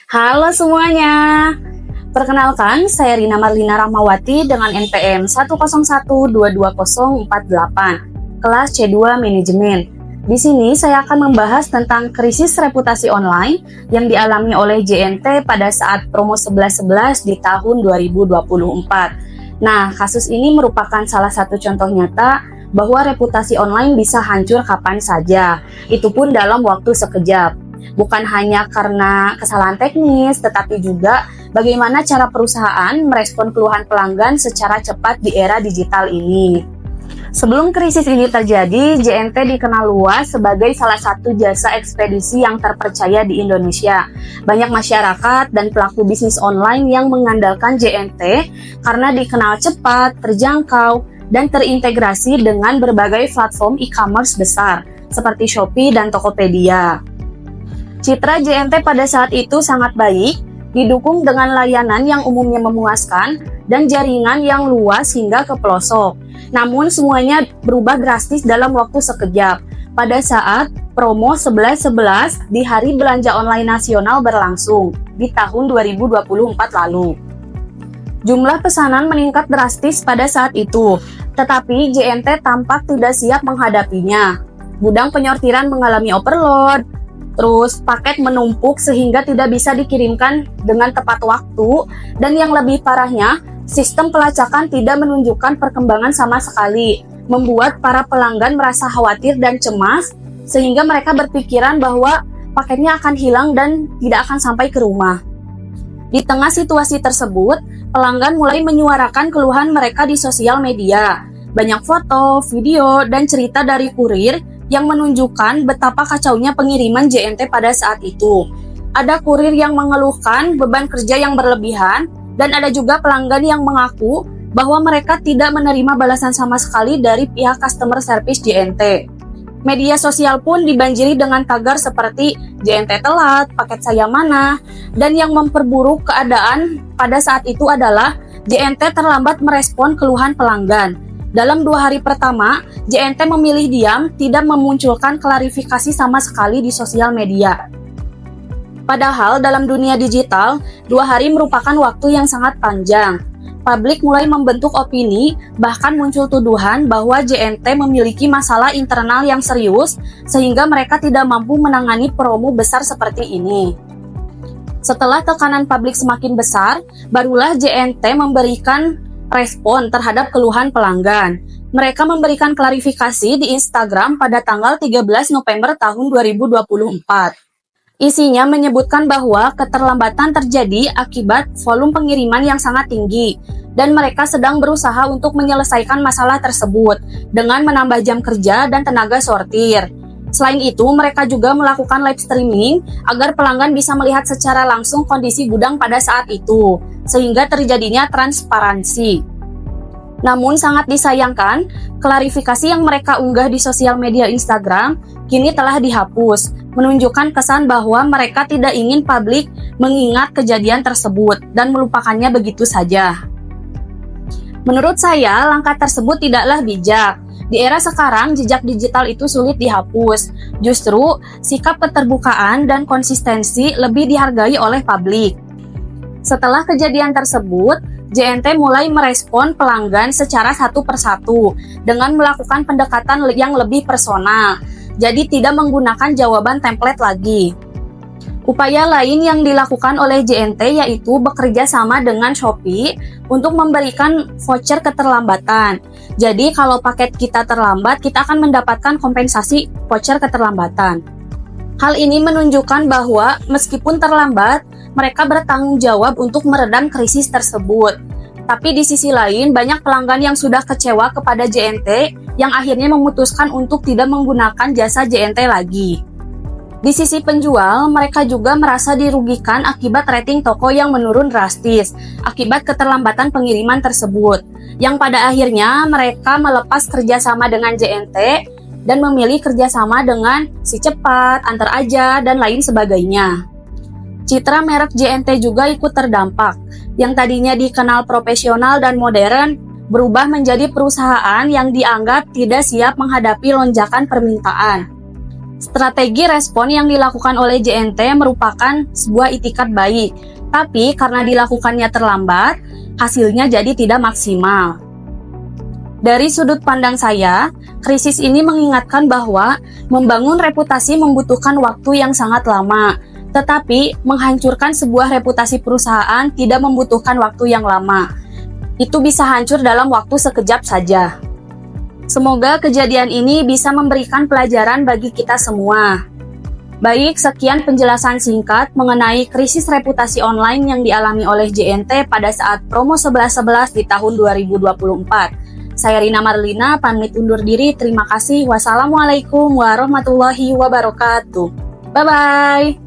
Halo semuanya. Perkenalkan, saya Rina Marlina Rahmawati dengan NPM 101222048, kelas C2 Manajemen. Di sini saya akan membahas tentang krisis reputasi online yang dialami oleh JNT pada saat promo 11.11 di tahun 2024. Nah, kasus ini merupakan salah satu contoh nyata bahwa reputasi online bisa hancur kapan saja, itu pun dalam waktu sekejap. Bukan hanya karena kesalahan teknis, tetapi juga bagaimana cara perusahaan merespon keluhan pelanggan secara cepat di era digital ini. Sebelum krisis ini terjadi, JNT dikenal luas sebagai salah satu jasa ekspedisi yang terpercaya di Indonesia. Banyak masyarakat dan pelaku bisnis online yang mengandalkan JNT karena dikenal cepat, terjangkau, dan terintegrasi dengan berbagai platform e-commerce besar seperti Shopee dan Tokopedia. Citra JNT pada saat itu sangat baik, didukung dengan layanan yang umumnya memuaskan dan jaringan yang luas hingga ke pelosok. Namun semuanya berubah drastis dalam waktu sekejap pada saat promo 11.11 di Hari Belanja Online Nasional berlangsung di tahun 2024 lalu. Jumlah pesanan meningkat drastis pada saat itu, tetapi JNT tampak tidak siap menghadapinya. Gudang penyortiran mengalami overload, terus paket menumpuk sehingga tidak bisa dikirimkan dengan tepat waktu, dan yang lebih parahnya, sistem pelacakan tidak menunjukkan perkembangan sama sekali, membuat para pelanggan merasa khawatir dan cemas, sehingga mereka berpikiran bahwa paketnya akan hilang dan tidak akan sampai ke rumah. Di tengah situasi tersebut, pelanggan mulai menyuarakan keluhan mereka di sosial media. Banyak foto, video, dan cerita dari kurir yang menunjukkan betapa kacaunya pengiriman JNT pada saat itu. Ada kurir yang mengeluhkan beban kerja yang berlebihan, dan ada juga pelanggan yang mengaku bahwa mereka tidak menerima balasan sama sekali dari pihak customer service JNT. Media sosial pun dibanjiri dengan tagar seperti JNT telat, paket saya mana, dan yang memperburuk keadaan pada saat itu adalah JNT terlambat merespon keluhan pelanggan. Dalam 2 hari pertama, JNT memilih diam, tidak memunculkan klarifikasi sama sekali di sosial media. Padahal dalam dunia digital, 2 hari merupakan waktu yang sangat panjang. Publik mulai membentuk opini, bahkan muncul tuduhan bahwa JNT memiliki masalah internal yang serius, sehingga mereka tidak mampu menangani promo besar seperti ini. Setelah tekanan publik semakin besar, barulah JNT memberikan respon terhadap keluhan pelanggan. Mereka memberikan klarifikasi di Instagram pada tanggal 13 November tahun 2024. Isinya menyebutkan bahwa keterlambatan terjadi akibat volume pengiriman yang sangat tinggi, dan mereka sedang berusaha untuk menyelesaikan masalah tersebut dengan menambah jam kerja dan tenaga sortir. Selain itu, mereka juga melakukan live streaming agar pelanggan bisa melihat secara langsung kondisi gudang pada saat itu, sehingga terjadinya transparansi. Namun sangat disayangkan, klarifikasi yang mereka unggah di sosial media Instagram kini telah dihapus, menunjukkan kesan bahwa mereka tidak ingin publik mengingat kejadian tersebut dan melupakannya begitu saja. Menurut saya, langkah tersebut tidaklah bijak. Di era sekarang, jejak digital itu sulit dihapus. Justru, sikap keterbukaan dan konsistensi lebih dihargai oleh publik. Setelah kejadian tersebut, JNT mulai merespon pelanggan secara satu persatu dengan melakukan pendekatan yang lebih personal, jadi tidak menggunakan jawaban template lagi. Upaya lain yang dilakukan oleh JNT yaitu bekerja sama dengan Shopee untuk memberikan voucher keterlambatan. Jadi kalau paket kita terlambat, kita akan mendapatkan kompensasi voucher keterlambatan. Hal ini menunjukkan bahwa meskipun terlambat, mereka bertanggung jawab untuk meredam krisis tersebut. Tapi di sisi lain, banyak pelanggan yang sudah kecewa kepada JNT yang akhirnya memutuskan untuk tidak menggunakan jasa JNT lagi. Di sisi penjual, mereka juga merasa dirugikan akibat rating toko yang menurun drastis akibat keterlambatan pengiriman tersebut, yang pada akhirnya mereka melepas kerjasama dengan JNT dan memilih kerjasama dengan Si Cepat, Antar Aja, dan lain sebagainya. Citra merek JNT juga ikut terdampak, yang tadinya dikenal profesional dan modern, berubah menjadi perusahaan yang dianggap tidak siap menghadapi lonjakan permintaan. Strategi respon yang dilakukan oleh JNT merupakan sebuah itikat baik, tapi karena dilakukannya terlambat, hasilnya jadi tidak maksimal. Dari sudut pandang saya, krisis ini mengingatkan bahwa membangun reputasi membutuhkan waktu yang sangat lama, tetapi menghancurkan sebuah reputasi perusahaan tidak membutuhkan waktu yang lama. Itu bisa hancur dalam waktu sekejap saja. Semoga kejadian ini bisa memberikan pelajaran bagi kita semua. Baik, sekian penjelasan singkat mengenai krisis reputasi online yang dialami oleh JNT pada saat promo 11.11 di tahun 2024. Saya Rina Marlina, pamit undur diri. Terima kasih. Wassalamualaikum warahmatullahi wabarakatuh. Bye-bye.